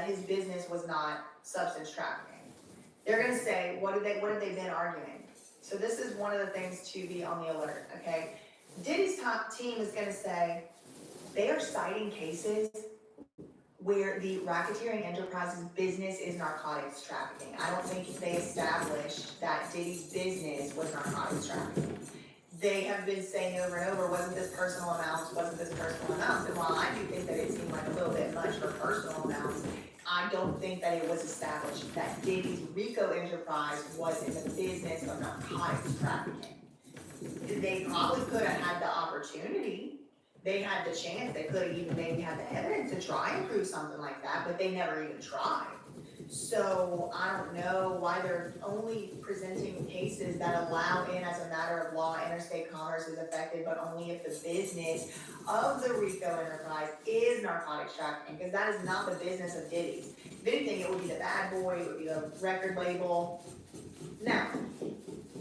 that his business was not substance trafficking. They're going to say, what have they been arguing? So this is one of the things to be on the alert, okay? Diddy's top team is going to say they are citing cases where the racketeering enterprise's business is narcotics trafficking. I don't think they established that Diddy's business was narcotics trafficking. They have been saying over and over, wasn't this personal amounts? And while I do think that it seemed like a little bit much for personal amounts, I don't think that it was established that Diddy's RICO enterprise was in the business of narcotics trafficking. They probably could have had the opportunity. They had the chance. They could have even maybe had the evidence to try and prove something like that, but they never even tried. So I don't know why they're only presenting cases that allow in as a matter of law interstate commerce is affected, but only if the business of the RICO enterprise is narcotics trafficking, because that is not the business of Diddy's. If anything, it would be the bad boy, it would be the record label. Now,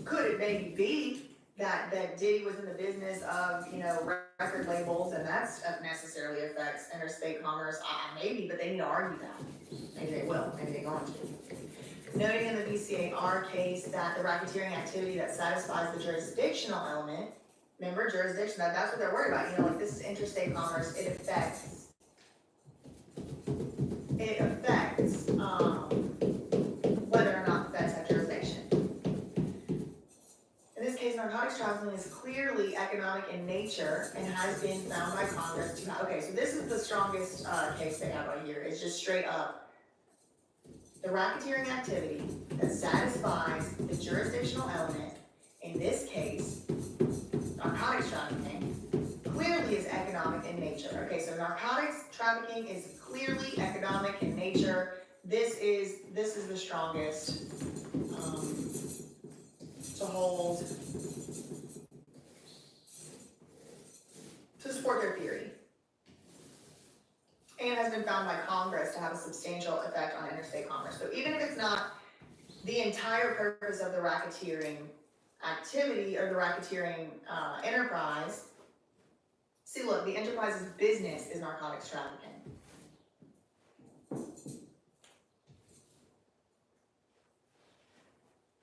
could it maybe be that Diddy was in the business of, record labels, and that's necessarily affects interstate commerce? Maybe, but they need to argue that. Maybe they will, maybe they're going to. Noting in the VCAR case that the racketeering activity that satisfies the jurisdictional element, remember jurisdiction, that's what they're worried about, like this is interstate commerce, it affects whether or not the feds have jurisdiction. In this case, narcotics trafficking is clearly economic in nature and has been found by Congress to okay, so this is the strongest case they have right here. It's just straight up the racketeering activity that satisfies the jurisdictional element, in this case, narcotics trafficking, clearly is economic in nature. Okay, so narcotics trafficking is clearly economic in nature. This is the strongest to hold, to support their theory, and has been found by Congress to have a substantial effect on interstate commerce. So even if it's not the entire purpose of the racketeering activity or the racketeering enterprise, see, look, the enterprise's business is narcotics trafficking.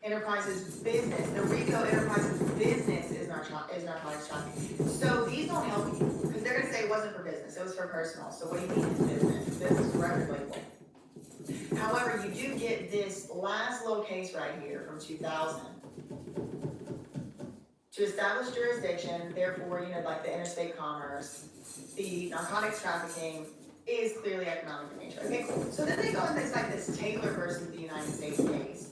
Enterprise's business, the RICO enterprise's business is narcotics trafficking. So these don't help you, because they're going to say it wasn't for business, it was for personal. So what do you mean it's business? Business is record label. However, you do get this last little case right here from 2000. To establish jurisdiction, therefore, like the interstate commerce, the narcotics trafficking is clearly economic in nature. Okay, cool. So then they go and they cite this Taylor versus the United States case.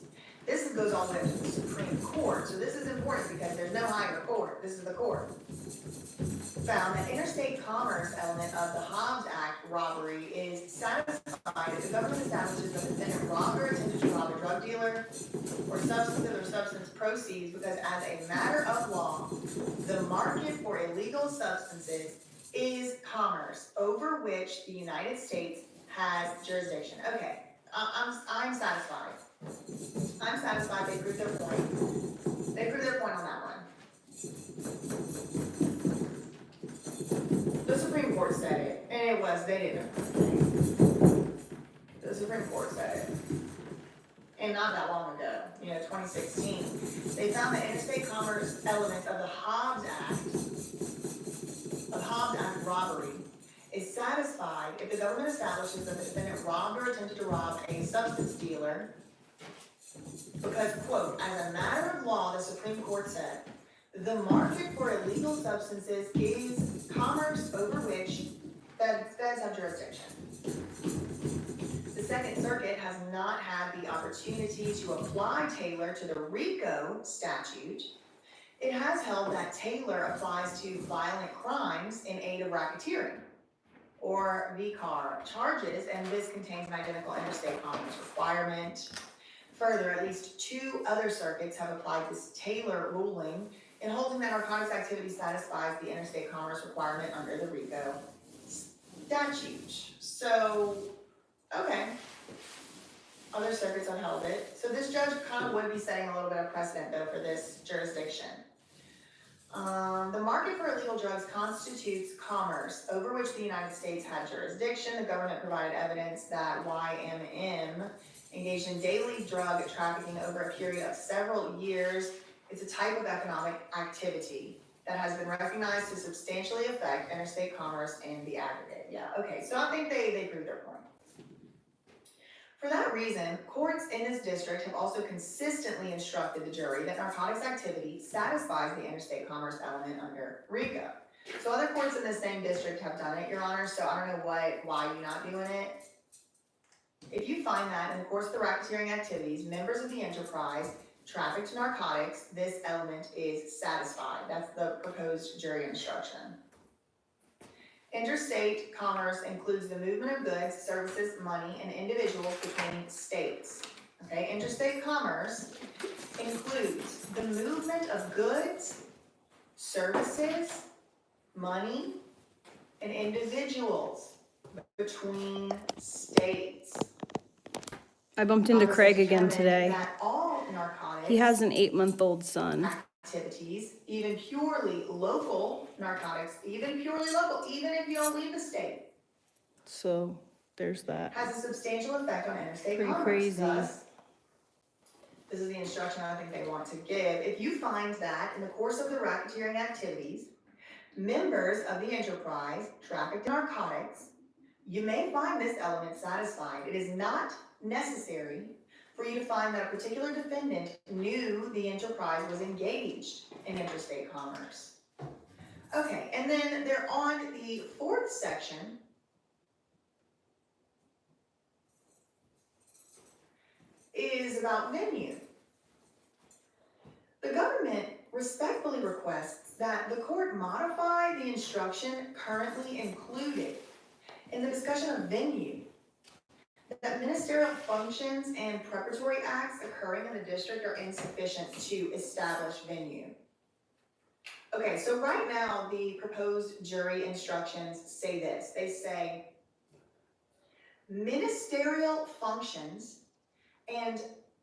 This goes all the way up to the Supreme Court. So this is important because there's no higher court. This is the court. Found that interstate commerce element of the Hobbs Act robbery is satisfied if the government establishes that the defendant robbed or attempted to rob a drug dealer or substance proceeds, because as a matter of law, the market for illegal substances is commerce over which the United States has jurisdiction. Okay, I'm satisfied. I'm satisfied they proved their point. They proved their point on that one. The Supreme Court said it, and they didn't. The Supreme Court said it. And not that long ago, 2016. They found the interstate commerce elements of the Hobbs Act robbery is satisfied if the government establishes that the defendant robbed or attempted to rob a substance dealer because, quote, as a matter of law, the Supreme Court said, the market for illegal substances is commerce over which feds have jurisdiction. The Second Circuit has not had the opportunity to apply Taylor to the RICO statute. It has held that Taylor applies to violent crimes in aid of racketeering, or VCAR charges, and this contains an identical interstate commerce requirement. Further, at least 2 other circuits have applied this Taylor ruling in holding that narcotics activity satisfies the interstate commerce requirement under the RICO statute. So, okay, other circuits have held it. So this judge kind of would be setting a little bit of precedent, though, for this jurisdiction. The market for illegal drugs constitutes commerce over which the United States had jurisdiction. The government provided evidence that YMM engaged in daily drug trafficking over a period of several years. It's a type of economic activity that has been recognized to substantially affect interstate commerce in the aggregate. Yeah, okay, so I think they proved their point. For that reason, courts in this district have also consistently instructed the jury that narcotics activity satisfies the interstate commerce element under RICO. So other courts in the same district have done it, Your Honor, so I don't know why you're not doing it. If you find that in the course of the racketeering activities, members of the enterprise trafficked narcotics, this element is satisfied. That's the proposed jury instruction. Interstate commerce includes the movement of goods, services, money, and individuals between states. Okay, interstate commerce includes the movement of goods, services, money, and individuals between states. I bumped into Craig again today. That all narcotics, he has an 8-month-old son. Activities, even purely local narcotics, even purely local, even if you don't leave the state. So there's that. Has a substantial effect on interstate Pretty commerce. crazy. Thus, this is the instruction I think they want to give. If you find that in the course of the racketeering activities, members of the enterprise trafficked narcotics, you may find this element satisfied. It is not necessary for you to find that a particular defendant knew the enterprise was engaged in interstate commerce. Okay, and then they're on the fourth section. Is about venue. The government respectfully requests that the court modify the instruction currently included in the discussion of venue, that ministerial functions and preparatory acts occurring in the district are insufficient to establish venue. Okay, so right now the proposed jury instructions say this. They say ministerial functions and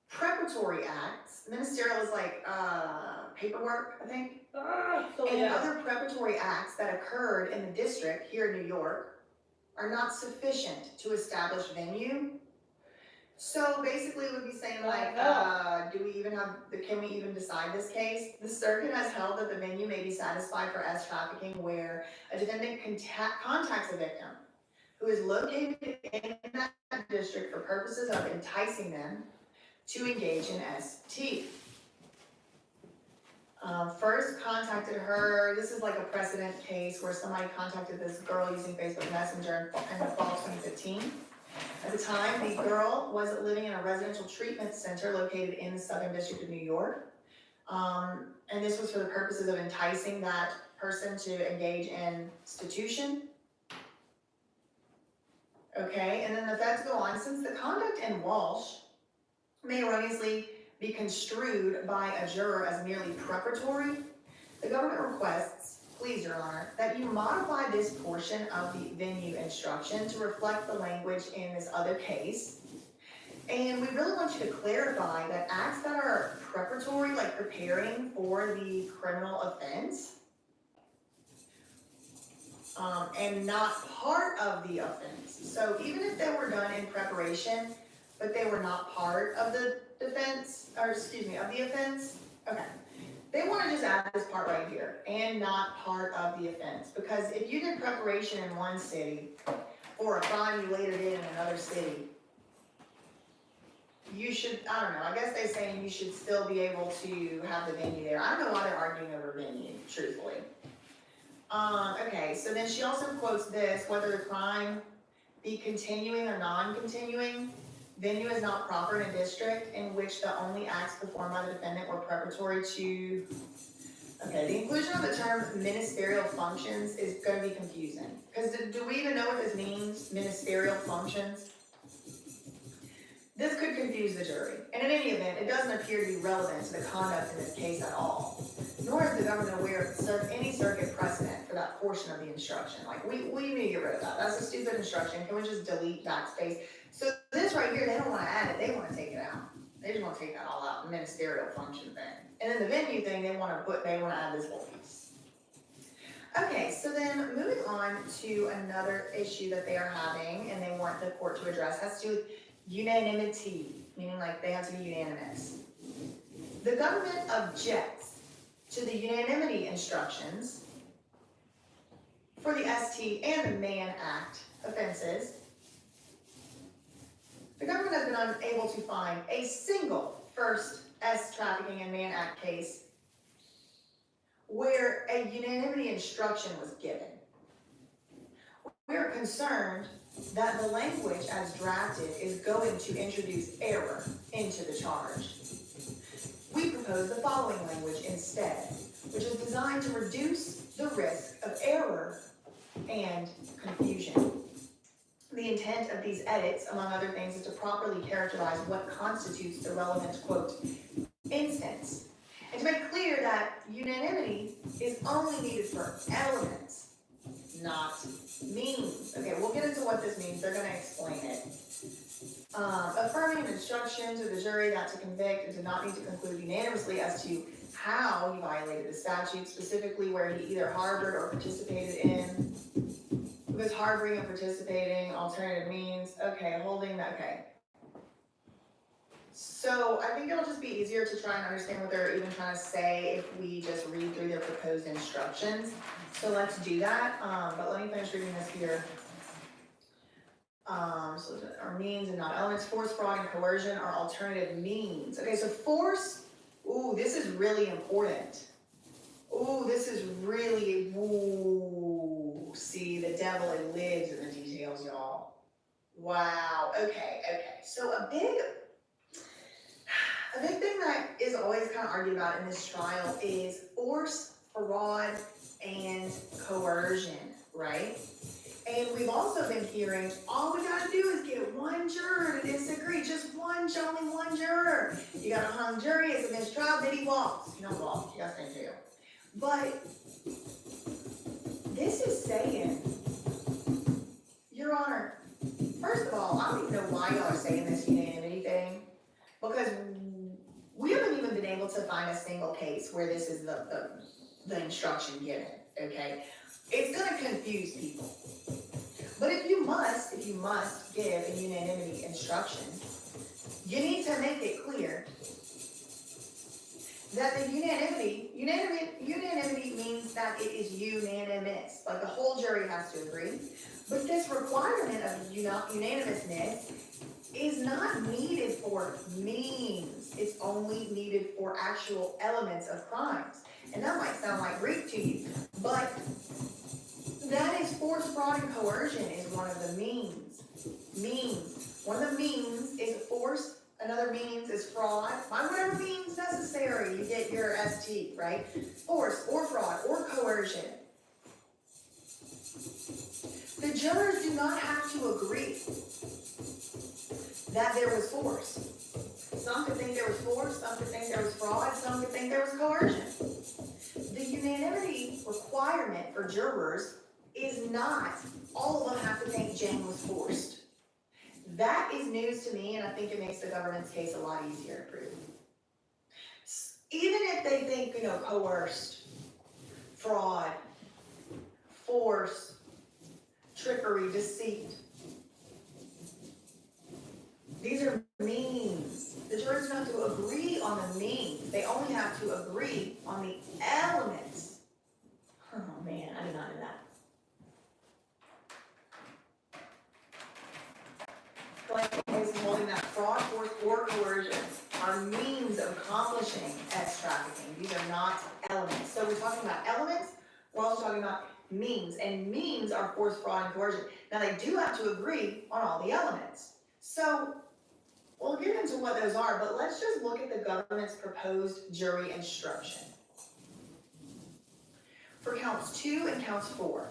preparatory acts. Ministerial is like paperwork, I think. And other preparatory acts that occurred in the district here in New York are not sufficient to establish venue. So basically it would be saying like, can we even decide this case? The circuit has held that the venue may be satisfied for S trafficking where a defendant contacts a victim who is located in that district for purposes of enticing them to engage in ST. First contacted her, this is like a precedent case where somebody contacted this girl using Facebook Messenger in the fall of 2015. At the time, the girl was living in a residential treatment center located in the Southern District of New York. And this was for the purposes of enticing that person to engage in prostitution. Okay, and then the feds go on, since the conduct in Walsh may erroneously be construed by a juror as merely preparatory, the government requests, please, Your Honor, that you modify this portion of the venue instruction to reflect the language in this other case. And we really want you to clarify that acts that are preparatory, like preparing for the criminal offense, and not part of the offense. So even if they were done in preparation, but they were not part of the defense, or excuse me, of the offense, okay. They want to just add this part right here, and not part of the offense. Because if you did preparation in one city for a crime you later did in another city, you should, I don't know, I guess they're saying you should still be able to have the venue there. I don't know why they're arguing over venue, truthfully. Okay, so then she also quotes this, whether the crime be continuing or non-continuing, venue is not proper in a district in which the only acts performed by the defendant were preparatory to, okay, the inclusion of the term ministerial functions is going to be confusing. Because do we even know what this means, ministerial functions? This could confuse the jury. And in any event, it doesn't appear to be relevant to the conduct in this case at all. Nor is the government aware of any circuit precedent for that portion of the instruction. Like, we need to get rid of that. That's a stupid instruction. Can we just delete that space? So this right here, they don't want to add it. They want to take it out. They just want to take that all out, the ministerial function thing. And then the venue thing, they wanna add this whole piece. Okay, so then moving on to another issue that they are having and they want the court to address has to do with unanimity, meaning like they have to be unanimous. The government objects to the unanimity instructions for the ST and the Mann Act offenses. The government has been unable to find a single first S trafficking and Mann Act case where a unanimity instruction was given. We are concerned that the language as drafted is going to introduce error into the charge. We propose the following language instead, which is designed to reduce the risk of error and confusion. The intent of these edits, among other things, is to properly characterize what constitutes the relevant, quote, instance, and to make clear that unanimity is only needed for elements, not means. Okay, we'll get into what this means. They're going to explain it. Affirming instruction to the jury that to convict and to not need to conclude unanimously as to how he violated the statute, specifically where he either harbored or participated in. Because harboring and participating, alternative means, okay, holding that, okay. So I think it'll just be easier to try and understand what they're even trying to say if we just read through their proposed instructions. So let's do that, but let me finish reading this here. So our means and not elements, force, fraud, and coercion are alternative means. Okay, so force, ooh, this is really important. Ooh, this is really, ooh, see, the devil, it lives in the details, y'all. Wow, okay. So a big thing that is always kind of argued about in this trial is force, fraud, and coercion, right? And we've also been hearing, all we gotta do is get one juror to disagree, only one juror. You got a hung jury, it's a mistrial, then he walks. You don't walk, you gotta stay in jail. But this is saying, Your Honor, first of all, I don't even know why y'all are saying this unanimity thing, because we haven't even been able to find a single case where this is the instruction given, okay? It's gonna confuse people. But if you must give a unanimity instruction, you need to make it clear that the unanimity means that it is unanimous, like the whole jury has to agree. But this requirement of unanimousness is not needed for means. It's only needed for actual elements of crimes. And that might sound like Greek to you, but that is force, fraud, and coercion is one of the means. One of the means is force, another means is fraud. By whatever means necessary, you get your ST, right? Force, or fraud, or coercion. The jurors do not have to agree that there was force. Some could think there was force, some could think there was fraud, some could think there was coercion. The unanimity requirement for jurors is not all of them have to think Jane was forced. That is news to me, and I think it makes the government's case a lot easier to prove. Even if they think, coerced, fraud, force, trickery, deceit, these are means. The jurors don't have to agree on the means. They only have to agree on the elements. Oh man, I did not know that. Is holding that fraud, force, or coercion are means of accomplishing sex trafficking. These are not elements. So we're talking about elements, we're also talking about means, and means are force, fraud, and coercion. Now they do have to agree on all the elements. So we'll get into what those are, but let's just look at the government's proposed jury instruction. For counts 2 and counts 4.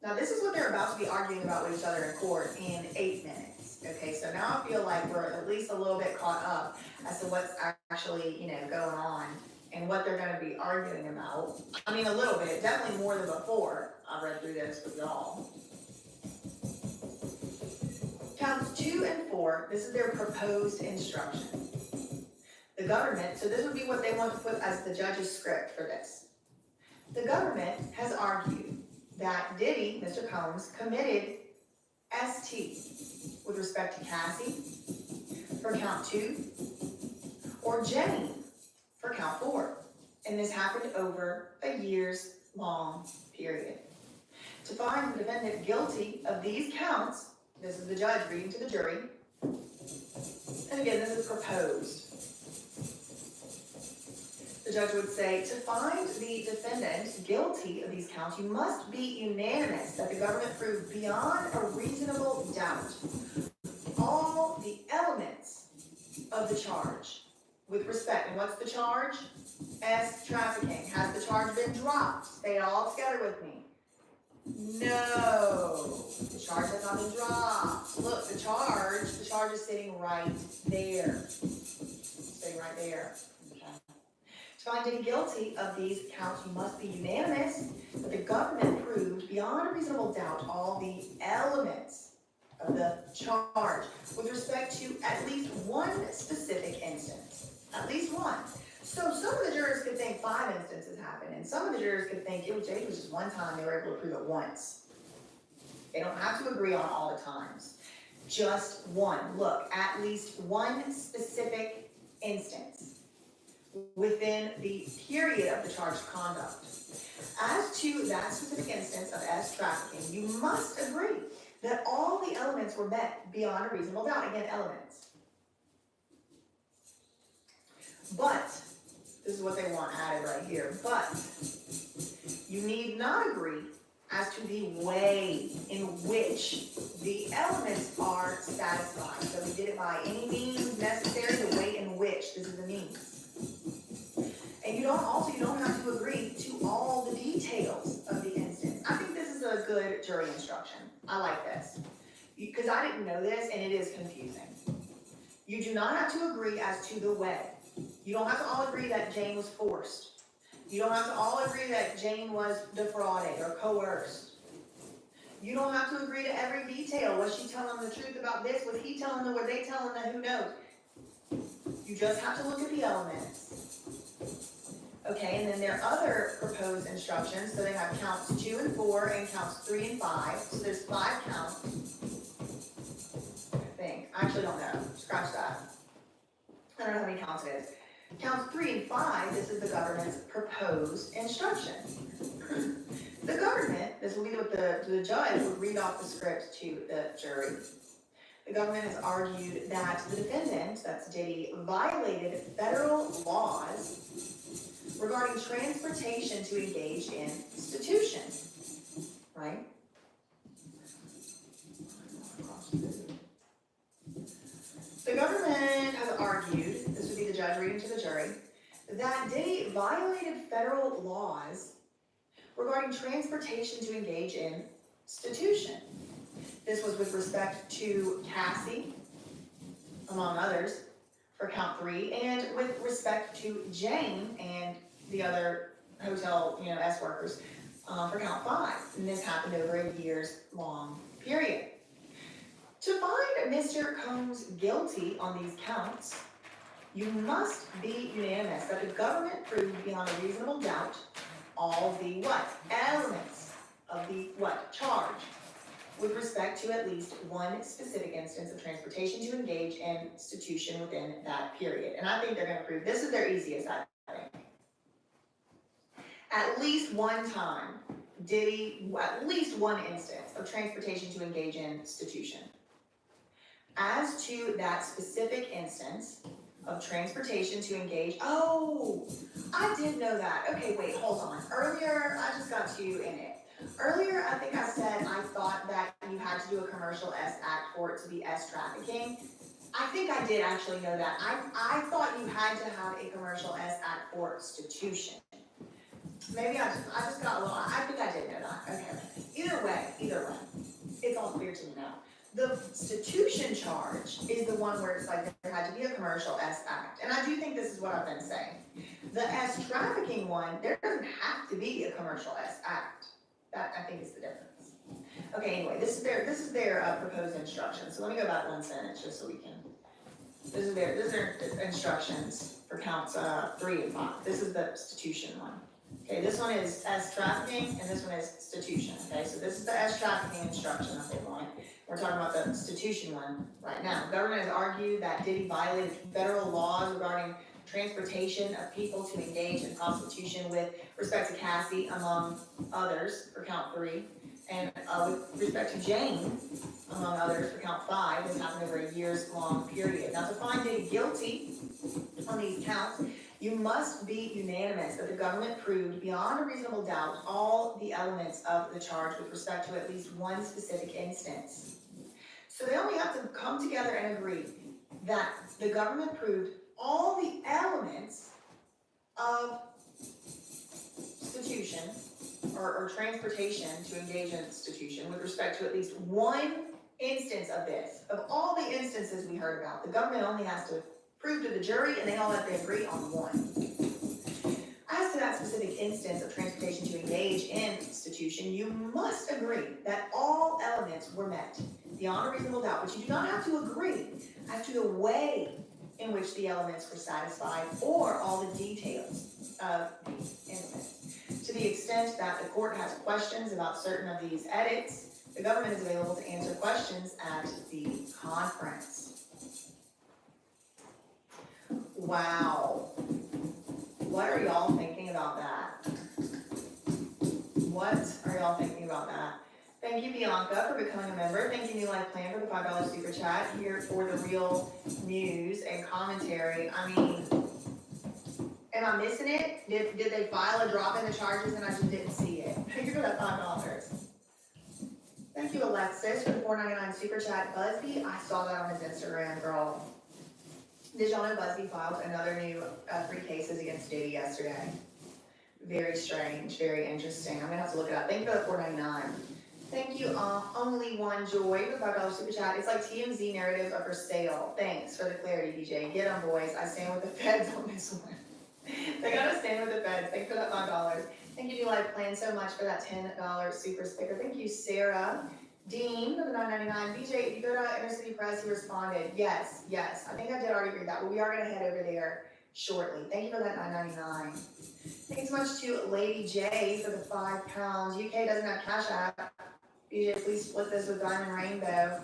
Now this is what they're about to be arguing about with each other in court in 8 minutes. Okay, so now I feel like we're at least a little bit caught up as to what's actually, going on and what they're going to be arguing about. I mean, a little bit, definitely more than before I read through this with y'all. Counts 2 and 4, this is their proposed instruction. The The government, so this would be what they want to put as the judge's script for this. The government has argued that Diddy, Mr. Combs, committed ST with respect to Cassie for count 2 or Jenny for count 4. And this happened over a year's long period. To find the defendant guilty of these counts, this is the judge reading to the jury, and again, this is proposed. The judge would say, to find the defendant guilty of these counts, you must be unanimous that the government proved beyond a reasonable doubt all the elements of the charge with respect. And what's the charge? S, trafficking. Has the charge been dropped? Say it all together with me. No, the charge has not been dropped. Look, the charge is sitting right there. Sitting right there. Okay. To find Diddy guilty of these counts, you must be unanimous that the government proved beyond a reasonable doubt all the elements of the charge with respect to at least one specific instance. At least one. So some of the jurors could think 5 instances happened, and some of the jurors could think it was just one time, they were able to prove it once. They don't have to agree on all the times. Just one. Look, at least one specific instance within the period of the charged conduct. As to that specific instance of S trafficking, you must agree that all the elements were met beyond a reasonable doubt. Again, elements. But, this is what they want added right here, but you need not agree as to the way in which the elements are satisfied. So we did it by any means necessary, the way in which, this is the means. And you don't have to agree to all the details of the instance. I think this is a good jury instruction. I like this. Because I didn't know this and it is confusing. You do not have to agree as to the way. You don't have to all agree that Jane was forced. You don't have to all agree that Jane was defrauded or coerced. You don't have to agree to every detail. Was she telling the truth about this? Was he telling them? Were they telling them? Who knows? You just have to look at the elements. Okay, and then there are other proposed instructions. So they have counts 2 and 4 and counts 3 and 5. So there's 5 counts. I think. I actually don't know. Scratch that. I don't know how many counts it is. Counts 3 and 5, this is the government's proposed instruction. The government, this will be what the judge would read off the script to the jury. The government has argued that the defendant, that's Diddy, violated federal laws regarding transportation to engage in prostitution, right? The government has argued, this would be the judge reading to the jury, that Diddy violated federal laws regarding transportation to engage in prostitution. This was with respect to Cassie, among others, for count 3, and with respect to Jane and the other hotel, S workers, for count 5. And this happened over a year's long period. To find Mr. Combs guilty on these counts, you must be unanimous that the government proved beyond a reasonable doubt all the what? Elements of the what? Charge with respect to at least one specific instance of transportation to engage in prostitution within that period. And I think they're going to prove, this is their easiest, I think. At least one time, at least one instance of transportation to engage in prostitution. As to that specific instance of transportation to engage, oh, I did know that. Okay, wait, hold on. Earlier, I just got you in it. Earlier, I think I said I thought that you had to do a commercial S act for it to be S trafficking. I think I did actually know that. I thought you had to have a commercial S act for prostitution. Maybe I just got a little, I think I did know that. Okay. Either way, it's all clear to me now. The prostitution charge is the one where it's like there had to be a commercial S act. And I do think this is what I've been saying. The S trafficking one, there doesn't have to be a commercial S act. That, I think, is the difference. Okay, anyway, this is their proposed instruction. So let me go back one sentence just so we can These are instructions for counts 3 and 5. This is the institution one. Okay, this one is S trafficking, and this one is institution. Okay, so this is the S trafficking instruction that they want. We're talking about the institution one right now. Government has argued that Diddy violated federal laws regarding transportation of people to engage in prostitution with respect to Cassie, among others, for count 3. And with respect to Jane, among others, for count 5, this happened over a years-long period. Now, to find Diddy guilty on these counts, you must be unanimous that the government proved beyond a reasonable doubt all the elements of the charge with respect to at least one specific instance. So they only have to come together and agree that the government proved all the elements of institution or transportation to engage in institution with respect to at least one instance of this. Of all the instances we heard about, the government only has to prove to the jury, and they all have to agree on one. As to that specific instance of transportation to engage in institution, you must agree that all elements were met beyond a reasonable doubt, but you do not have to agree as to the way in which the elements were satisfied or all the details of the instance. To the extent that the court has questions about certain of these edits, the government is available to answer questions at the conference. Wow. What are y'all thinking about that? What are y'all thinking about that? Thank you, Bianca, for becoming a member. Thank you, New Life Plan, for the $5 super chat here for the real news and commentary. I mean, am I missing it? Did they file a drop in the charges and I just didn't see it? Thank you for that $5. Thank you, Alexis, for the $4.99 super chat. Busby, I saw that on his Instagram, girl. Did y'all know Busby filed another new 3 cases against Diddy yesterday? Very strange, very interesting. I'm gonna have to look it up. Thank you for the $4.99. Thank you, Only One Joy, for the $5 super chat. It's like TMZ narratives are for sale. Thanks for the clarity, DJ. Get them, boys. I stand with the feds on this one. They gotta stand with the feds. Thanks for that $5. Thank you, New Life Plan, so much for that $10 super sticker. Thank you, Sarah. Dean, for the $9.99. BJ, if you go to Inner City Press, he responded. Yes. I think I did already read that, but we are gonna head over there shortly. Thank you for that $9.99. Thanks so much to Lady J for the £5. UK doesn't have Cash App. BJ, please split this with Diamond Rainbow.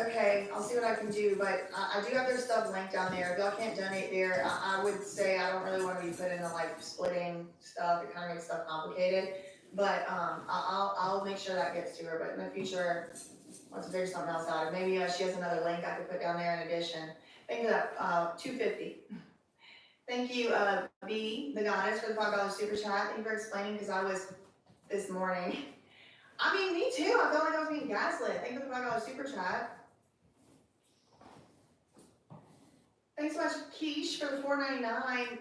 Okay, I'll see what I can do, but I do have their stuff linked down there. If y'all can't donate there, I would say I don't really want to be put into like splitting stuff. It kind of makes stuff complicated, but I'll make sure that gets to her. But in the future, let's figure something else out. Maybe she has another link I could put down there in addition. Thank you for that, $2.50. Thank you, B, the goddess, for the $5 super chat. Thank you for explaining, because I was this morning. I mean, me too. I felt like I was being gaslit. Thank you for the $5 super chat. Thanks so much, Keish, for the $4.99.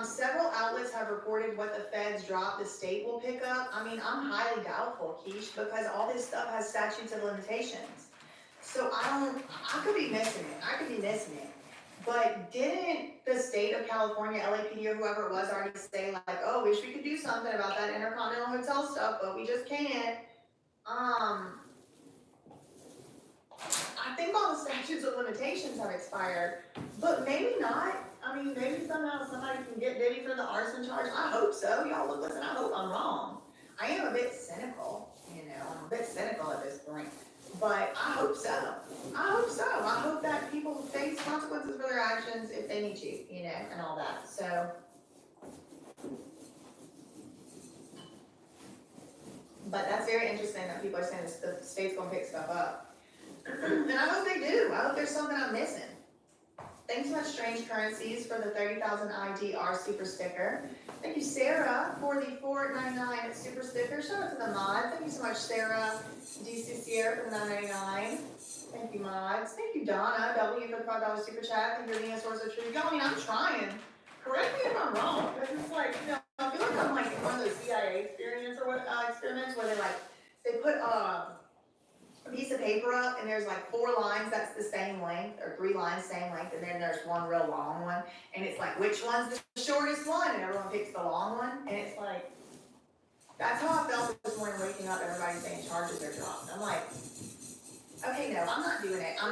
Several outlets have reported what the feds drop, the state will pick up. I mean, I'm highly doubtful, Keish, because all this stuff has statutes of limitations. So I could be missing it. But didn't the state of California, LAPD or whoever it was already say like, oh, wish we could do something about that Intercontinental Hotel stuff, but we just can't. I think all the statutes of limitations have expired, but maybe not. I mean, maybe somehow somebody can get Diddy for the arson charge. I hope so. Y'all look, listen, I hope I'm wrong. I am a bit cynical, I'm a bit cynical at this point. But I hope so. I hope that people face consequences for their actions if they need to, and all that. So, but that's very interesting that people are saying the state's gonna pick stuff up. And I hope they do. I hope there's something I'm missing. Thanks so much, Strange Currencies, for the 30,000 IDR super sticker. Thank you, Sarah, for the $4.99 super sticker. Shout out to the mod. Thank you so much, Sarah DCCR, for the $9.99. Thank you, mods. Thank you, Donna W, for the $5 super chat. Thank you for being a source of truth. Y'all, I mean, I'm trying. Correct me if I'm wrong. Because it's like, I feel like I'm like in one of those CIA experiments where they put a piece of paper up and there's like 4 lines that's the same length, or 3 lines same length, and then there's one real long one, and it's like, which one's the shortest one? And everyone picks the long one, and it's like, that's how I felt this morning waking up, everybody saying charges are dropped. I'm like, Okay, no, I'm not doing it. No,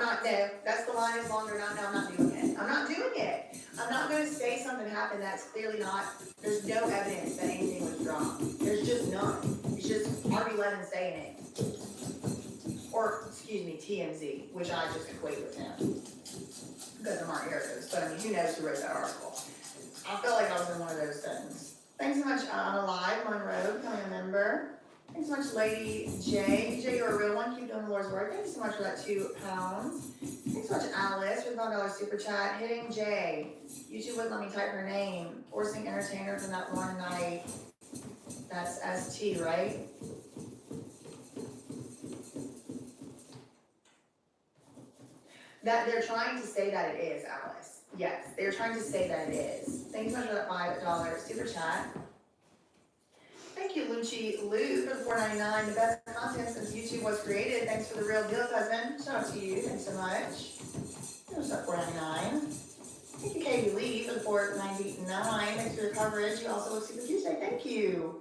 that's the line is longer, no, I'm not doing it. I'm not doing it. I'm not gonna say something happened that's clearly not, there's no evidence that anything was dropped. There's just none. It's just RB Levin saying it. Or, excuse me, TMZ, which I just equate with him. Because I'm not Erica's, but I mean, who knows who wrote that article. I felt like I was in one of those things. Thanks so much, Alive, Monroe, becoming a member. Thanks so much, Lady J. DJ, you're a real one. Keep doing the Lord's work. Thank you so much for that £2. Thanks so much, Alice, with $5 super chat. Hitting J. YouTube wouldn't let me type her name. Forcing entertainer from that one night. That's ST, right? That they're trying to say that it is, Alice. Yes, they're trying to say that it is. Thanks so much for that $5 super chat. Thank you, Lucci Lou, for the $4.99. The best content since YouTube was created. Thanks for the real deal, cousin. Shout out to you. Thanks so much. There's that $4.99. Thank you, Katie Lee, for the $4.99. Thanks for your coverage. You also look super Tuesday. Thank you.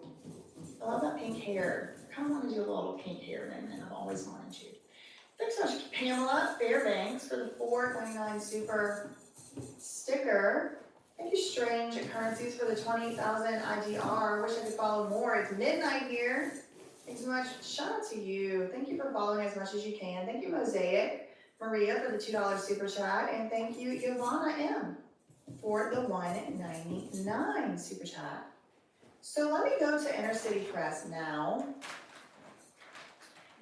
I love that pink hair. I kind of want to do a little pink hair moment. I've always wanted to. Thanks so much, Pamela Fairbanks, for the $4.99 super sticker. Thank you, Strange Currencies, for the 20,000 IDR. Wish I could follow more. It's midnight here. Thanks so much. Shout out to you. Thank you for following as much as you can. Thank you, Mosaic Maria, for the $2 super chat. And thank you, Giovanna M, for the $1.99 super chat. So let me go to Inner City Press now.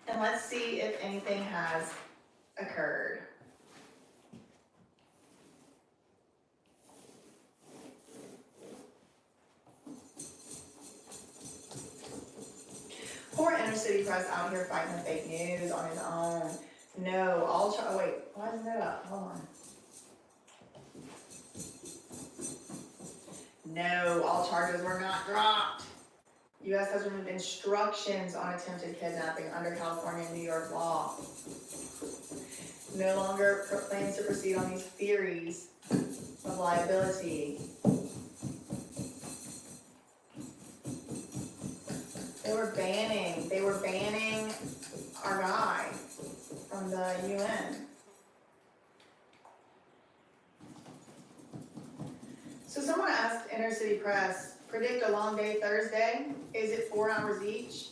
And let's see if anything has occurred. Poor Inner City Press out here fighting the fake news on his own. No, oh wait, why isn't that up? Hold on. No, all charges were not dropped. U.S. has removed instructions on attempted kidnapping under California and New York law. No longer plans to proceed on these theories of liability. They were banning our guy from the UN. So someone asked Inner City Press, predict a long day Thursday? Is it 4 hours each?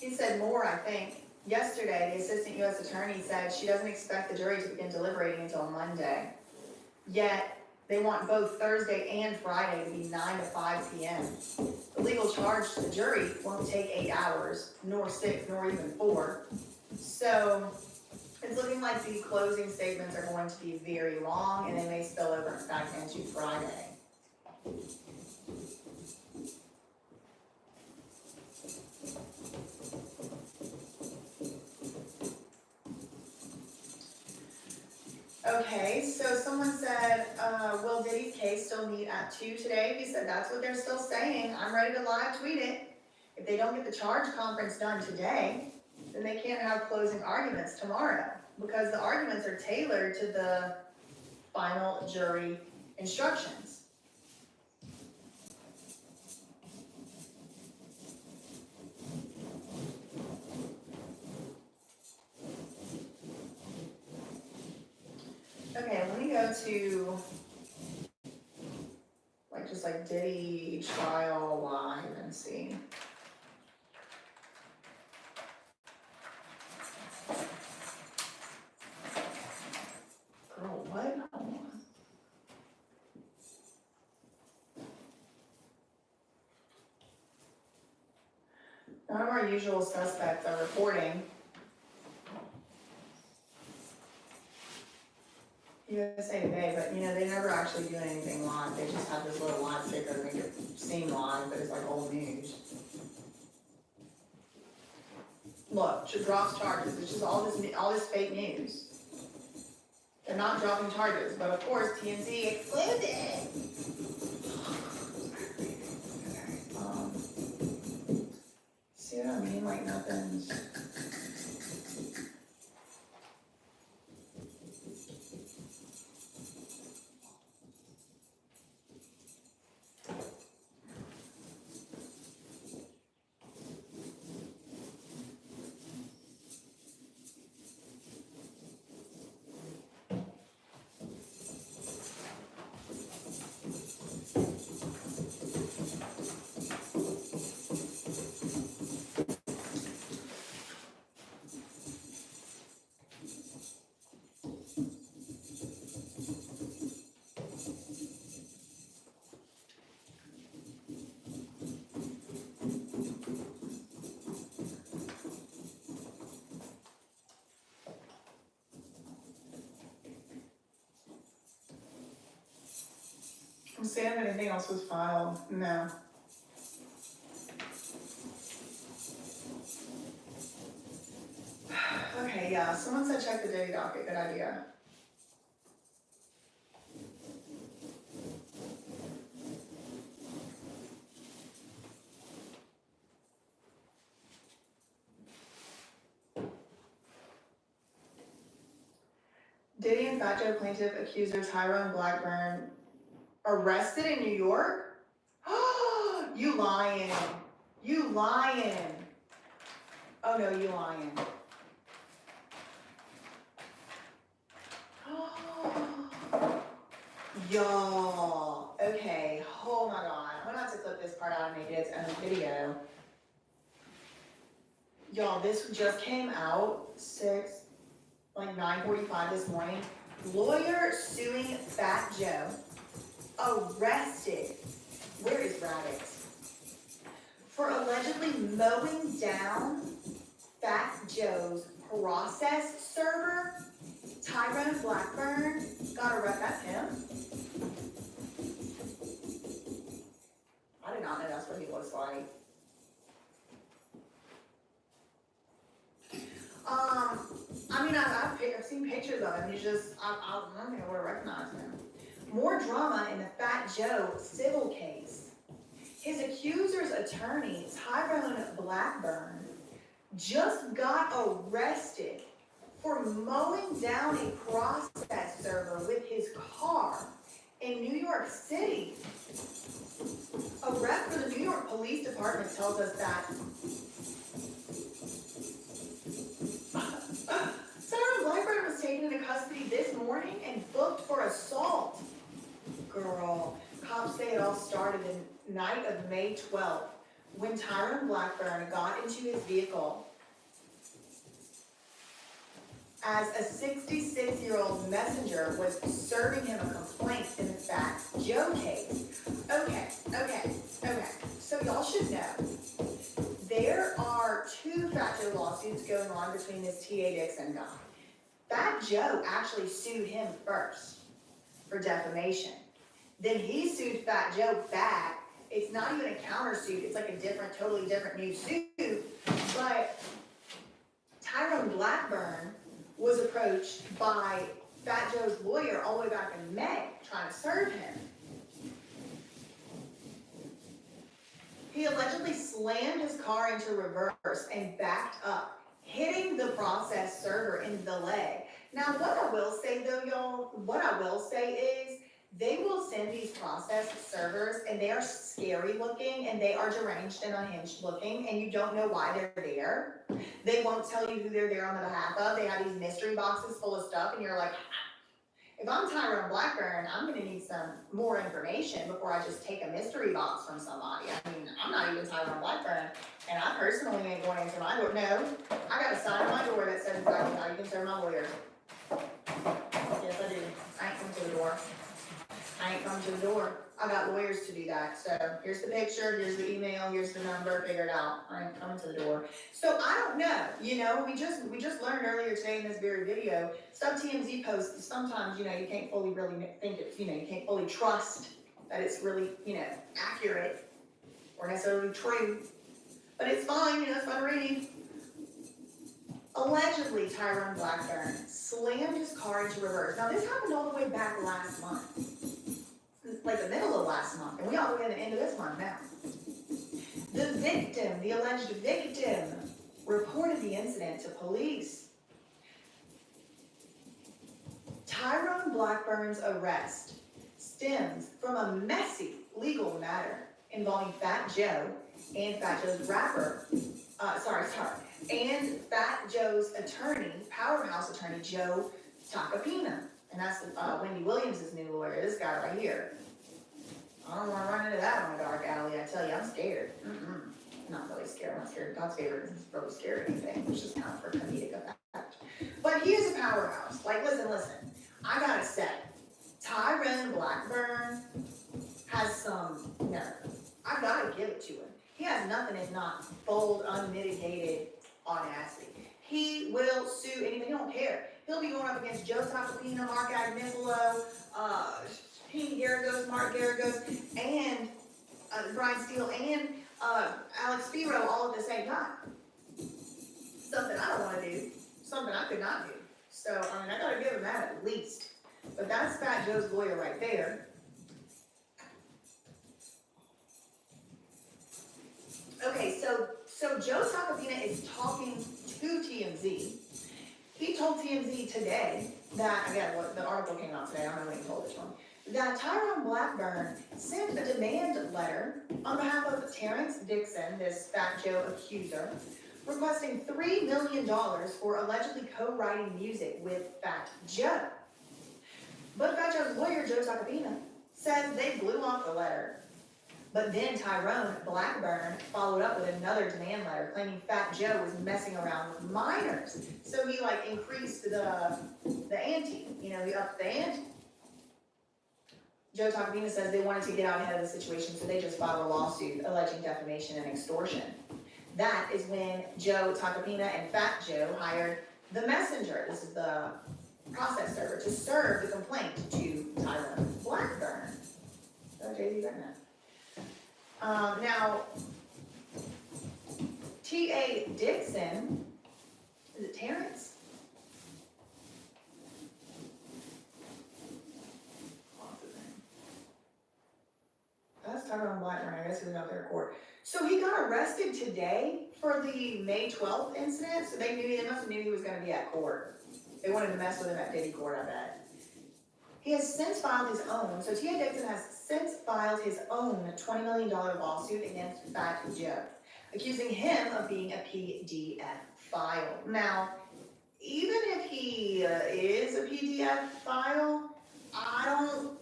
He said more, I think. Yesterday, the assistant U.S. attorney said she doesn't expect the jury to begin deliberating until Monday. Yet, they want both Thursday and Friday to be 9 to 5 p.m. The legal charge to the jury won't take 8 hours, nor 6, nor even 4. So, it's looking like the closing statements are going to be very long, and they may spill over back into Friday. Okay, so someone said, will Diddy's case still meet at 2 today? He said that's what they're still saying. I'm ready to live tweet it. If they don't get the charge conference done today, then they can't have closing arguments tomorrow because the arguments are tailored to the final jury instructions. Okay, let me go to just Diddy trial live and see. Girl, what? Hold on. None of our usual suspects are reporting. USA Today, but they never actually do anything live. They just have this little live ticker to make it seem live, but it's like old news. Look, she drops charges. It's just all this fake news. They're not dropping charges, but of course TMZ excluded. See what I mean? Like nothing's. I'm seeing if anything else was filed. No. Okay, yeah, someone said check the daily docket, good idea. Diddy and Fat Joe plaintiff accusers Tyrone Blackburn arrested in New York? You lying. You lying. Oh no, you lying. Y'all, okay, oh my god, I'm gonna have to clip this part out and make it its own video. Y'all, this just came out 9:45 this morning. Lawyer suing Fat Joe, arrested, where is Rabbit? For allegedly mowing down Fat Joe's process server. Tyrone Blackburn got arrested, that's him? I did not know that's what he looks like. I mean, I've seen pictures of him, he's just, I don't think I would've recognized him. More drama in the Fat Joe civil case. His accuser's attorney, Tyrone Blackburn, just got arrested for mowing down a process server with his car in New York City. A rep for the New York Police Department tells us that Sarah Blackburn was taken into custody this morning and booked for assault. Girl, cops say it all started the night of May 12th when Tyrone Blackburn got into his vehicle as a 66-year-old messenger was serving him a complaint in the Fat Joe case. Okay. So y'all should know, there are 2 Fat Joe lawsuits going on between this T.A. Dixon guy. Fat Joe actually sued him first for defamation. Then he sued Fat Joe back. It's not even a countersuit, it's like a totally different new suit. But Tyrone Blackburn was approached by Fat Joe's lawyer all the way back in May, trying to serve him. He allegedly slammed his car into reverse and backed up, hitting the process server in the leg. Now, what I will say though, y'all, is they will send these process servers and they are scary looking and they are deranged and unhinged looking and you don't know why they're there. They won't tell you who they're there on the behalf of. They have these mystery boxes full of stuff and you're like, if I'm Tyrone Blackburn, I'm gonna need some more information before I just take a mystery box from somebody. I mean, I'm not even Tyrone Blackburn and I personally ain't going into my door. No, I got a sign on my door that says exactly how you can serve my lawyer. Yes, I do. I ain't coming to the door. I ain't coming to the door. I got lawyers to do that. So here's the picture, here's the email, here's the number, figure it out. I ain't coming to the door. So I don't know, we just learned earlier today in this very video, some TMZ posts, sometimes, you can't fully really think it's, you can't fully trust that it's really, accurate or necessarily true. But it's fine, it's fun to read. Allegedly, Tyrone Blackburn slammed his car into reverse. Now this happened all the way back last month. Like the middle of last month, and we all the way at the end of this month now. The alleged victim, reported the incident to police. Tyrone Blackburn's arrest stems from a messy legal matter involving Fat Joe and Fat Joe's and Fat Joe's attorney, powerhouse attorney, Joe Tacopina. And that's Wendy Williams' new lawyer, this guy right here. I don't want to run into that on a dark alley, I tell you, I'm scared. Not really scared, I'm not scared. God's favor isn't really scared or anything, it's just kind of for comedic effect. But he is a powerhouse. Like, listen, I gotta say, Tyrone Blackburn has some nerve. I gotta give it to him. He has nothing if not bold, unmitigated audacity. He will sue anything, he don't care. He'll be going up against Joe Tacopina, Mark Agnifilo, Garagos, Mark Garagos, and Brian Steele, and Alex Firo all at the same time. Something I don't wanna do, something I could not do. So, I mean, I gotta give him that at least. But that's Fat Joe's lawyer right there. Okay, so Joe Tacopina is talking to TMZ. He told TMZ today that, again, what the article came out today, I don't know when he told this one, that Tyrone Blackburn sent a demand letter on behalf of Terrence Dixon, this Fat Joe accuser, requesting $3 million for allegedly co-writing music with Fat Joe. But Fat Joe's lawyer, Joe Tacopina, says they blew off the letter. But then Tyrone Blackburn followed up with another demand letter claiming Fat Joe was messing around with minors. So he like increased the ante, he upped the ante. Joe Tacopina says they wanted to get out ahead of the situation, so they just filed a lawsuit alleging defamation and extortion. That is when Joe Tacopina and Fat Joe hired the messenger, this is the process server, to serve the complaint to Tyrone Blackburn. So JD Bennett. Now, T.A. Dixon, is it Terrence? What's his name? That's Tyrone Blackburn, I guess he was out there in court. So he got arrested today for the May 12th incident, so they must have knew he was gonna be at court. They wanted to mess with him at Diddy court, I bet. He has since filed his own, so T.A. Dixon has since filed his own $20 million lawsuit against Fat Joe, accusing him of being a PDF file. Now, even if he is a PDF file, I don't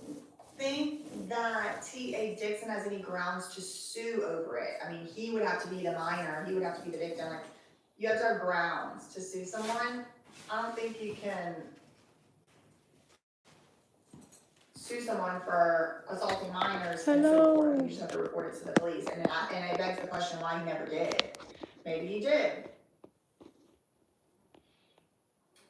think that T.A. Dixon has any grounds to sue over it. I mean, he would have to be the minor, he would have to be the victim. Like, you have to have grounds to sue someone. I don't think you can sue someone for assaulting minors and so forth. You just have to report it to the police. And it begs the question why he never did. Maybe he did.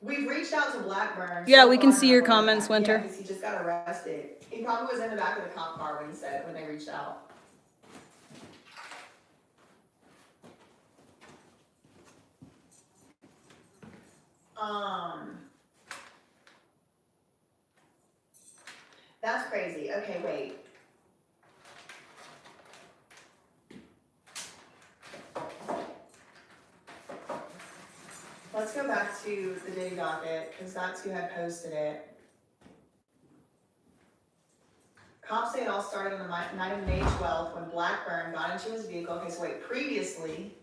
We've reached out to Blackburn. Yeah, so we can far, see your not heard comments, back. Winter. Yeah, because he just got arrested. He probably was in the back of the cop car when they reached out. That's crazy. Okay, wait. Let's go back to the Diddy docket, because that's who had posted it. Cops say it all started on the night of May 12th when Blackburn got into his vehicle. Okay, so wait, previously.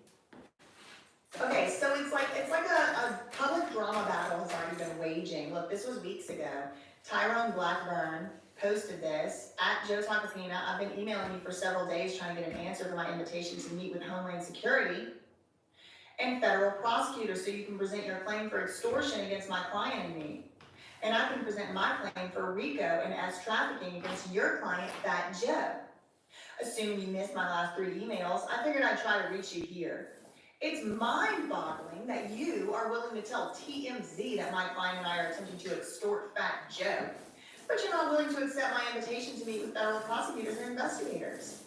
Okay, so it's like a public drama battle has already been waging. Look, this was weeks ago. Tyrone Blackburn posted this at Joe Tacopina. I've been emailing you for several days trying to get an answer to my invitation to meet with Homeland Security and federal prosecutors so you can present your claim for extortion against my client and me. And I can present my claim for RICO and as trafficking against your client, Fat Joe. Assuming you missed my last 3 emails, I figured I'd try to reach you here. It's mind-boggling that you are willing to tell TMZ that my client and I are attempting to extort Fat Joe, but you're not willing to accept my invitation to meet with federal prosecutors and investigators.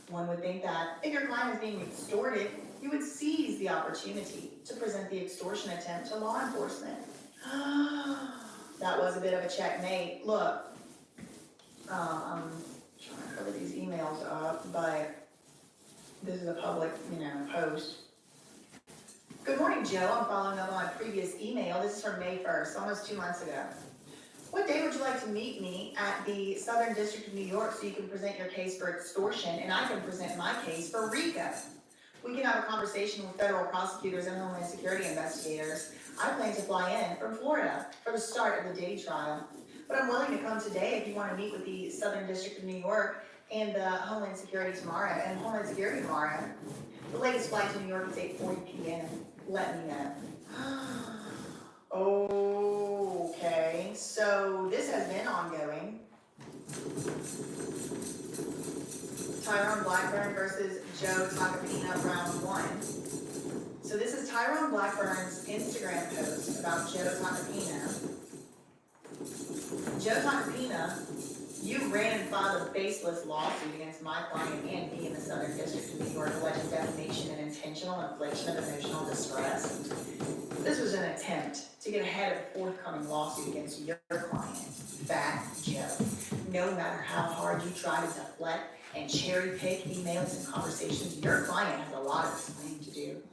One would think that if your client is being extorted, you would seize the opportunity to present the extortion attempt to law enforcement. That was a bit of a checkmate. Look, I'm trying to cover these emails up, but this is a public, post. Good morning, Joe. I'm following up on my previous email. This is from May 1st, almost 2 months ago. What day would you like to meet me at the Southern District of New York so you can present your case for extortion and I can present my case for RICO? We can have a conversation with federal prosecutors and Homeland Security investigators. I plan to fly in from Florida for the start of the Diddy trial. But I'm willing to come today if you want to meet with the Southern District of New York and the Homeland Security tomorrow. The latest flight to New York is 8:40 p.m. Let me know. Okay, so this has been ongoing. Tyrone Blackburn versus Joe Tacopina, round 1. So this is Tyrone Blackburn's Instagram post about Joe Tacopina. Joe Tacopina You ran and filed a baseless lawsuit against my client and me in the Southern District of New York, alleging defamation and intentional infliction of emotional distress. This was an attempt to get ahead of a forthcoming lawsuit against your client, Fat Joe. No matter how hard you try to deflect and cherry pick emails and conversations, your client has a lot of explaining to do.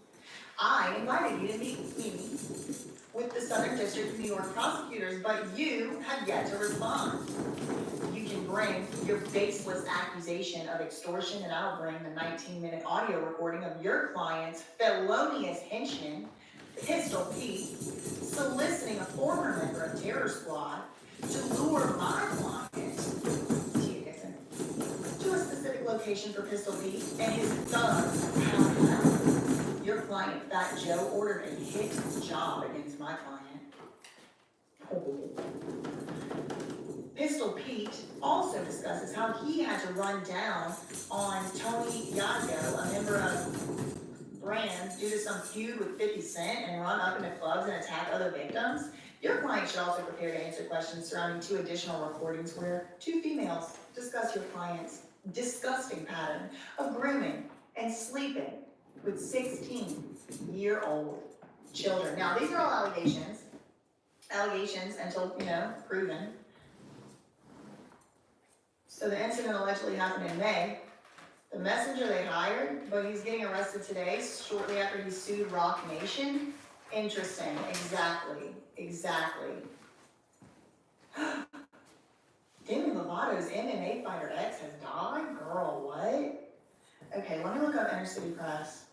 I invited you to meet with me with the Southern District of New York prosecutors, but you have yet to respond. You can bring your baseless accusation of extortion, and I'll bring the 19-minute audio recording of your client's felonious henchman, Pistol Pete, soliciting a former member of Terror Squad to lure my client, Tia Dixon, to a specific location for Pistol Pete and his thugs. Your client, Fat Joe, ordered a hit job against my client. Pistol Pete also discusses how he had to run down on Tony Yago, a member of Brand, due to some feud with 50 Cent and run up into clubs and attack other victims. Your client should also prepare to answer questions surrounding 2 additional recordings where 2 females discuss your client's disgusting pattern of grooming and sleeping with 16-year-old children. Now, these are all allegations until, proven. So the incident allegedly happened in May. The messenger they hired, but he's getting arrested today, shortly after he sued Rock Nation. Interesting, exactly. Demi Lovato's MMA fighter ex has died? Girl, what? Okay, let me look up Inner City Press.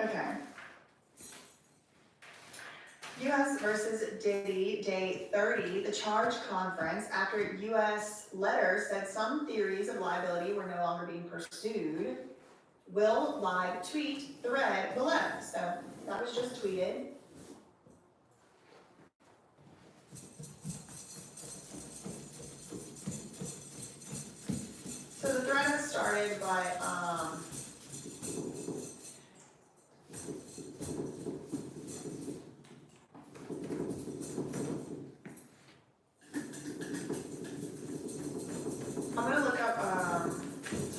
Okay. U.S. versus Diddy, day 30, the charge conference after U.S. letter said some theories of liability were no longer being pursued. Will live tweet thread below. So that was just tweeted. So the thread has started by I'm gonna look up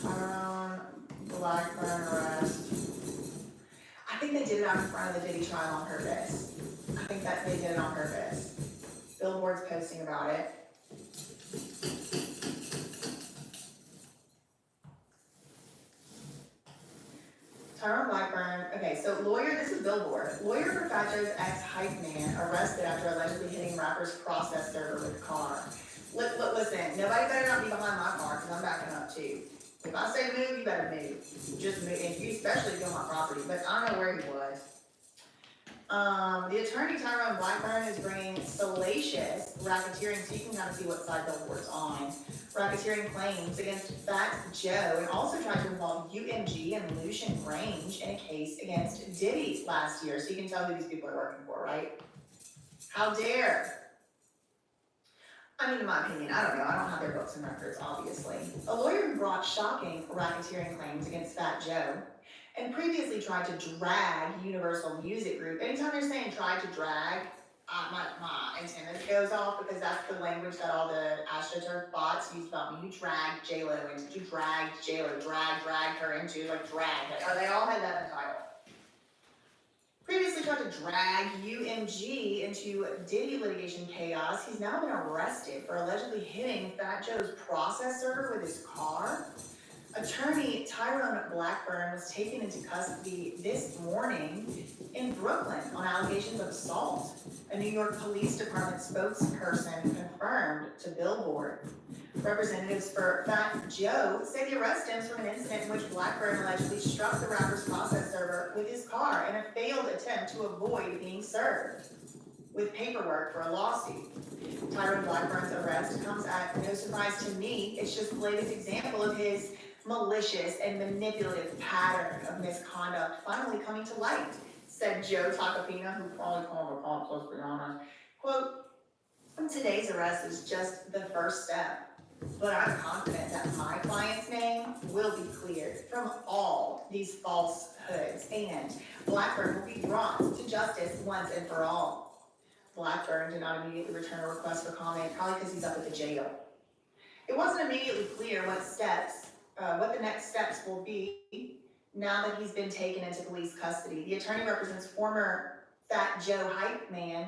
Tyrone Blackburn arrest. I think they did it out in front of the Diddy trial on purpose. I think that they did it on purpose. Billboard's posting about it. Tyrone Blackburn, okay, so this is Billboard. Lawyer for Fat Joe's ex-hype man arrested after allegedly hitting rapper's process server with car. Listen, nobody better not be behind my car, because I'm backing up too. If I say move, you better move. Just move, and you especially go on my property, but I don't know where he was. The attorney Tyrone Blackburn is bringing salacious racketeering, so you can kind of see what side Billboard's on. Racketeering claims against Fat Joe, and also tried to involve UMG and Lucian Grange in a case against Diddy last year. So you can tell who these people are working for, right? How dare? I mean, in my opinion, I don't know. I don't have their books and records, obviously. A lawyer who brought shocking racketeering claims against Fat Joe and previously tried to drag Universal Music Group. Anytime they're saying tried to drag, my antenna goes off, because that's the language that all the AstroTurf bots use about me. You dragged J-Lo into, you dragged J-Lo, dragged her into, like drag. Like, they all had that in the title. Previously tried to drag UMG into Diddy litigation chaos. He's now been arrested for allegedly hitting Fat Joe's process server with his car. Attorney Tyrone Blackburn was taken into custody this morning in Brooklyn on allegations of assault. A New York Police Department spokesperson confirmed to Billboard. Representatives for Fat Joe say the arrest stems from an incident in which Blackburn allegedly struck the rapper's process server with his car in a failed attempt to avoid being served with paperwork for a lawsuit. Tyrone Blackburn's arrest comes at no surprise to me. It's just the latest example of his malicious and manipulative pattern of misconduct finally coming to light, said Joe Tacopina, who probably called him a pop, let's be honest. Quote, today's arrest is just the first step. but I'm confident that my client's name will be cleared from all these falsehoods, and Blackburn will be brought to justice once and for all. Blackburn did not immediately return a request for comment, probably because he's up at the jail. It wasn't immediately clear what the next steps will be now that he's been taken into police custody. The attorney represents former Fat Joe hype man,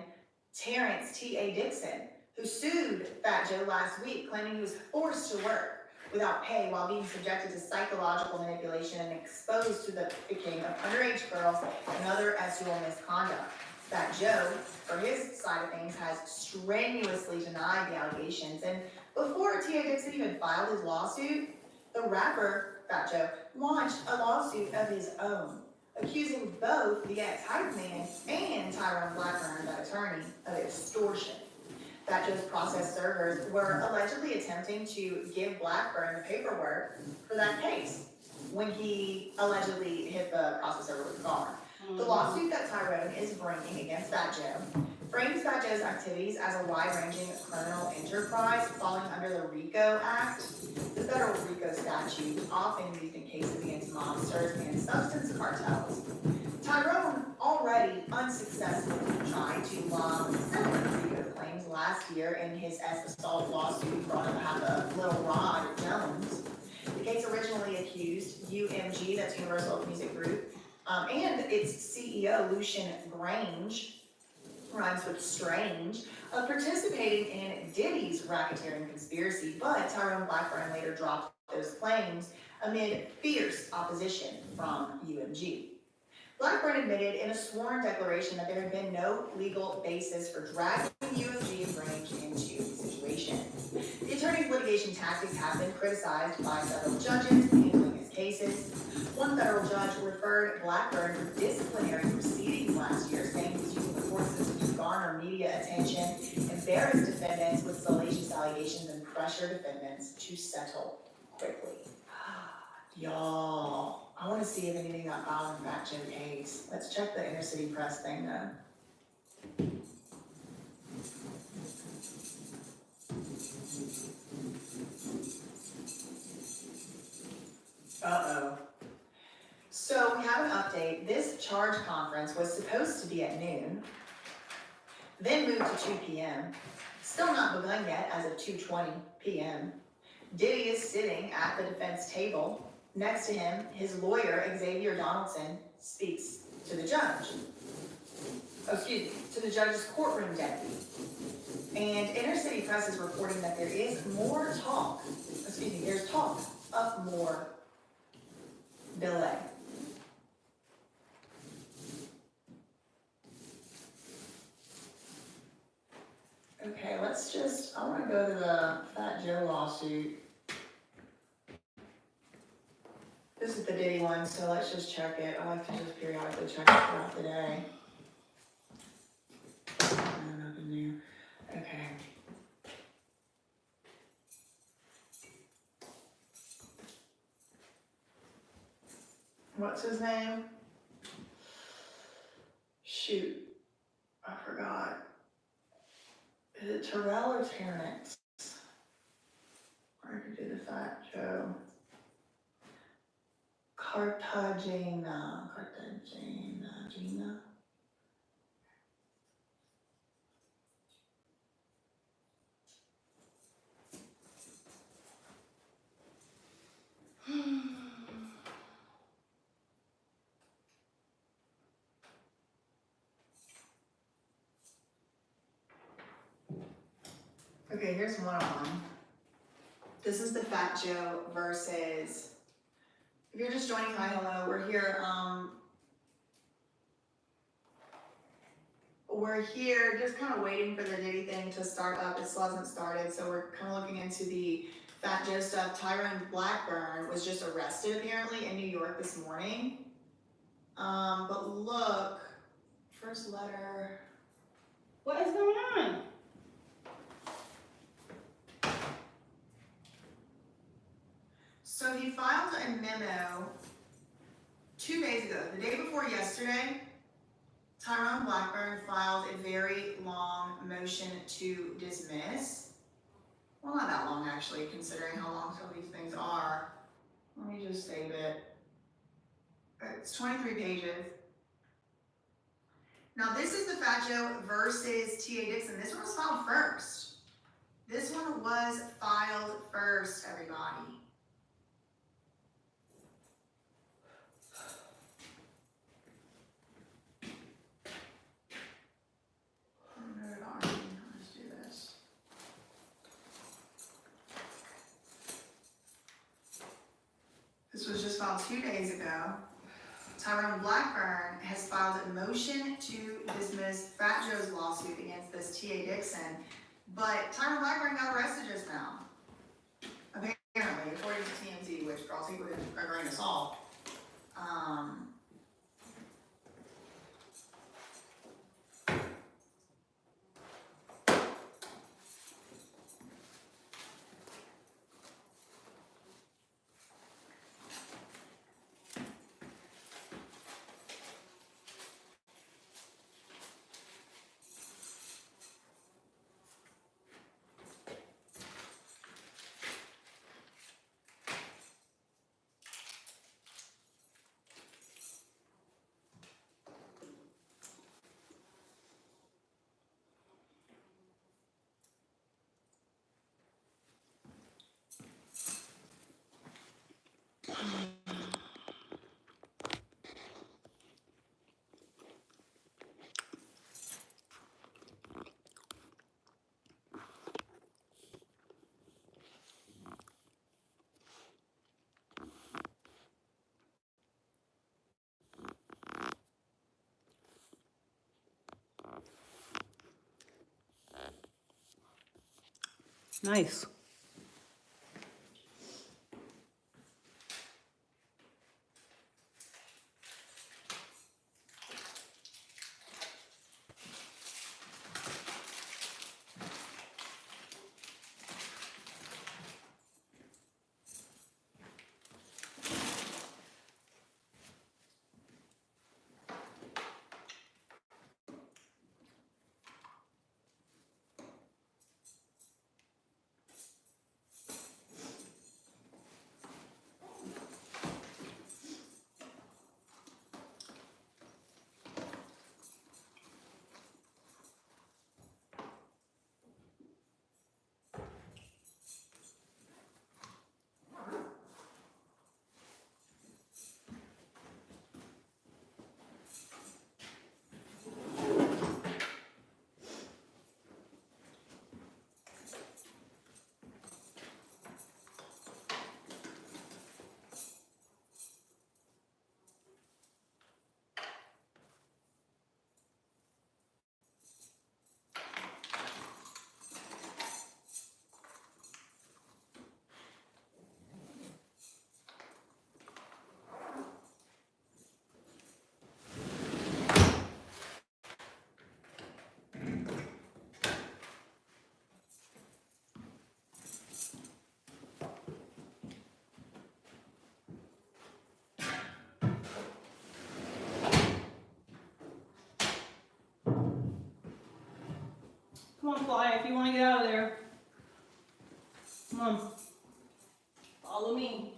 Terrence T.A. Dixon, who sued Fat Joe last week, claiming he was forced to work without pay while being subjected to psychological manipulation and exposed to the picking of underage girls and other sexual misconduct. Fat Joe, for his side of things, has strenuously denied the allegations, and before T.A. Dixon even filed his lawsuit, the rapper, Fat Joe, launched a lawsuit of his own, accusing both the ex-hype man and Tyrone Blackburn, that attorney, of extortion. Fat Joe's process servers were allegedly attempting to give Blackburn the paperwork for that case when he allegedly hit the process server with a car. The lawsuit that Tyrone is bringing against Fat Joe frames Fat Joe's activities as a wide-ranging criminal enterprise falling under the RICO Act, the federal RICO statute, often used in cases against mobsters and substance cartels. Tyrone already unsuccessfully tried to lob similar RICO claims last year in his assault lawsuit brought up half a Little Rod Jones. The case originally accused UMG, that's Universal Music Group, and its CEO, Lucian Grange, rhymes with strange, of participating in Diddy's racketeering conspiracy, but Tyrone Blackburn later dropped those claims amid fierce opposition from UMG. Blackburn admitted in a sworn declaration that there had been no legal basis for dragging UMG and Grange into the situation. The attorney's litigation tactics have been criticized by several judges handling his cases. One federal judge referred Blackburn to disciplinary proceedings last year, saying he was using the court system to garner media attention, embarrass defendants with salacious allegations, and pressure defendants to settle quickly. Y'all, I want to see if anything got filed in Fat Joe case. Let's check the Inner City Press thing though. Uh-oh. So we have an update. This charge conference was supposed to be at noon, then moved to 2 p.m. Still not begun yet as of 2:20 p.m. Diddy is sitting at the defense table. Next to him, his lawyer, Xavier Donaldson, speaks to the judge. To the judge's courtroom deputy. And Inner City Press is reporting that there is more talk, there's talk of more delay. Okay, I want to go to the Fat Joe lawsuit. This is the Diddy one, so let's just check it. I like to just periodically check it throughout the day. Nothing new. Okay. What's his name? Shoot, I forgot. Is it Terrell or Terrence? Or I could do the Fat Joe. Cartagena. Gina. Okay, here's one on. This is the Fat Joe versus, if you're just joining, hi, hello, we're here just kind of waiting for the Diddy thing to start up. It still hasn't started, so we're kind of looking into the Fat Joe stuff. Tyrone Blackburn was just arrested apparently in New York this morning. But look, first letter. What is going on? So he filed a memo 2 days ago, the day before yesterday. Tyrone Blackburn filed a very long motion to dismiss. well, not that long actually, considering how long some of these things are. Let me just save it. It's 23 pages. Now this is the Fat Joe versus T.A. Dixon. This one was filed first. This one was filed first, everybody. Let's do this. This was just filed 2 days ago. Tyrone Blackburn has filed a motion to dismiss Fat Joe's lawsuit against this T.A. Dixon, but Tyrone Blackburn got arrested just now. Apparently, according to TMZ, which I'll take with a grain of salt. Nice. Come on, Fly, if you want to get out of there. Come on. Follow me.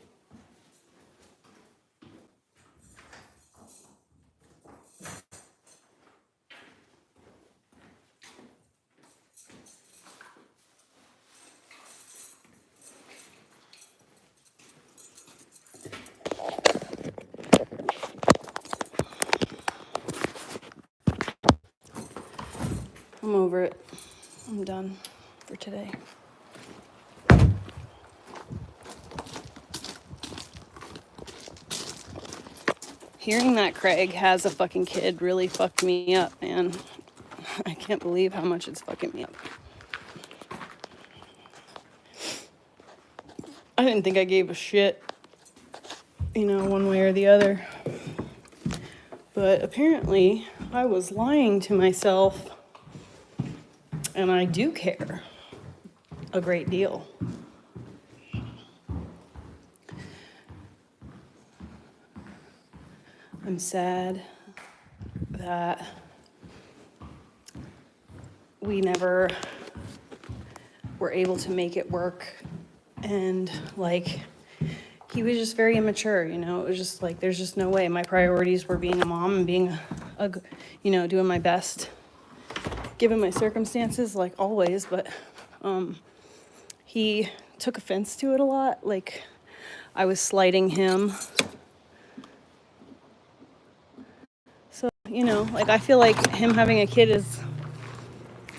I'm over it. I'm done for today. Hearing that Craig has a fucking kid really fucked me up, man. I can't believe how much it's fucking me up. I didn't think I gave a shit, one way or the other. But apparently, I was lying to myself, and I do care a great deal. I'm sad that we never were able to make it work. And like, he was just very immature, you know. It was just like, there's just no way. My priorities were being a mom and being you know, doing my best given my circumstances, like always. But he took offense to it a lot. Like, I was slighting him. So, you know, like, I feel like him having a kid is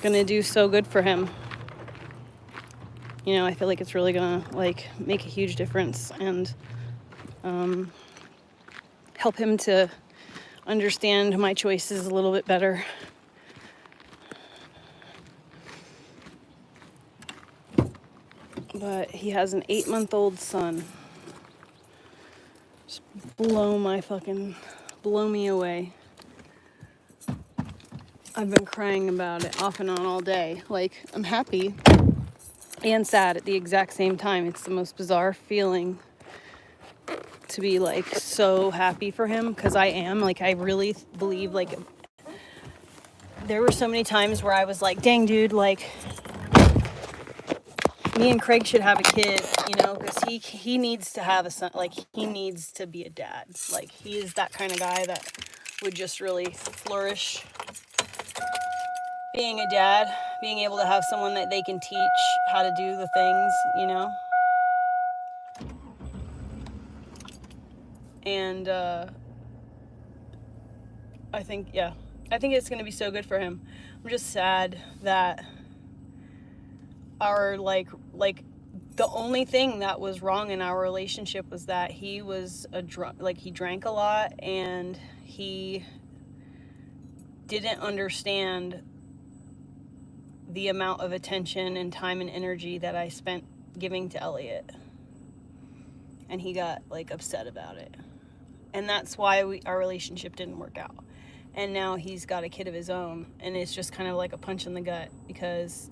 gonna do so good for him. You know, I feel like it's really gonna, like, make a huge difference and help him to understand my choices a little bit better. But he has an 8-month-old son. Just blow me away. I've been crying about it off and on all day. Like, I'm happy and sad at the exact same time. It's the most bizarre feeling to be, like, so happy for him, because I am. Like, I really believe, like, there were so many times where I was like, dang, dude, like, me and Craig should have a kid, you know, because he needs to have a son. Like, he needs to be a dad. Like, he is that kind of guy that would just really flourish being a dad, being able to have someone that they can teach how to do the things, you know. And I think it's going to be so good for him. I'm just sad that our like the only thing that was wrong in our relationship was that he was he drank a lot, and he didn't understand the amount of attention and time and energy that I spent giving to Elliot. And he got, like, upset about it. And that's why our relationship didn't work out. And now he's got a kid of his own, and it's just kind of like a punch in the gut, because,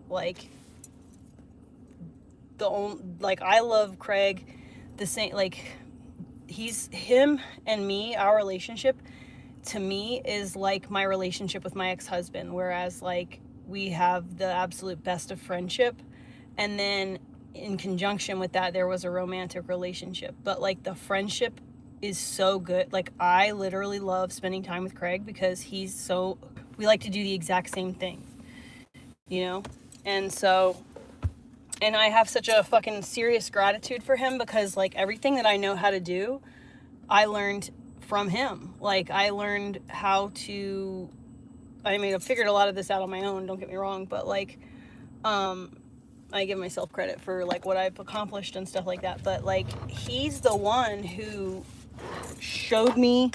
like, I love Craig the same. Like, him and me, our relationship to me is like my relationship with my ex-husband, whereas, like, we have the absolute best of friendship, and then in conjunction with that there was a romantic relationship. But, like, the friendship is so good. Like, I literally love spending time with Craig because we like to do the exact same thing, you know. And I have such a fucking serious gratitude for him, because, like, everything that I know how to do, I learned from him. Like, I learned how to, I mean, I've figured a lot of this out on my own, don't get me wrong, but, like, I give myself credit for, like, what I've accomplished and stuff like that. But, like, he's the one who showed me,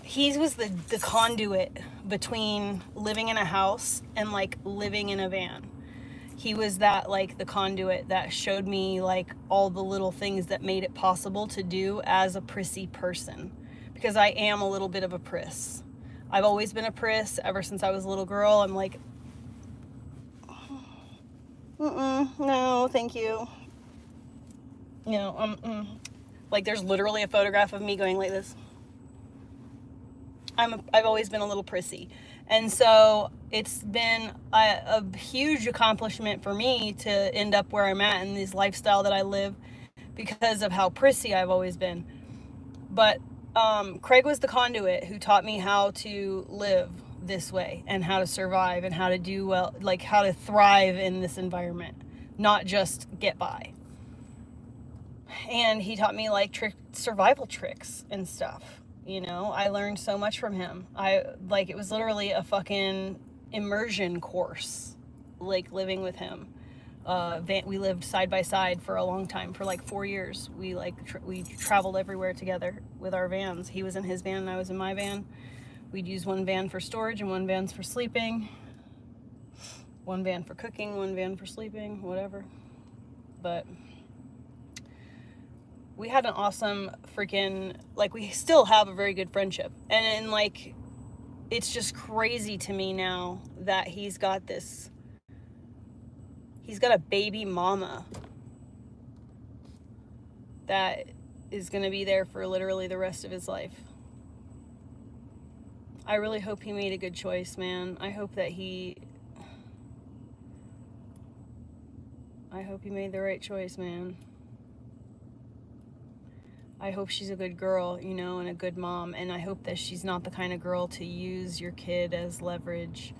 he was the conduit between living in a house and, like, living in a van. He was that, like, the conduit that showed me, like, all the little things that made it possible to do as a prissy person. Because I am a little bit of a priss. I've always been a priss ever since I was a little girl. I'm like, no, thank you. You know, like, there's literally a photograph of me going like this. I've always been a little prissy. And so it's been a huge accomplishment for me to end up where I'm at in this lifestyle that I live, because of how prissy I've always been. But Craig was the conduit who taught me how to live this way, and how to survive, and how to do well, like, how to thrive in this environment, not just get by. And he taught me, like, survival tricks and stuff. You know, I learned so much from him. It was literally a fucking immersion course, like, living with him. We lived side by side for a long time, for like 4 years. We traveled everywhere together with our vans. He was in his van and I was in my van. We'd use one van for storage and one van for sleeping. One van for cooking, one van for sleeping, whatever. But we had an awesome freaking, like, we still have a very good friendship. And like, it's just crazy to me now that he's got a baby mama that is going to be there for literally the rest of his life. I really hope he made a good choice, man. I hope that he I hope you made the right choice, man. I hope she's a good girl, you know, and a good mom. And I hope that she's not the kind of girl to use your kid as leverage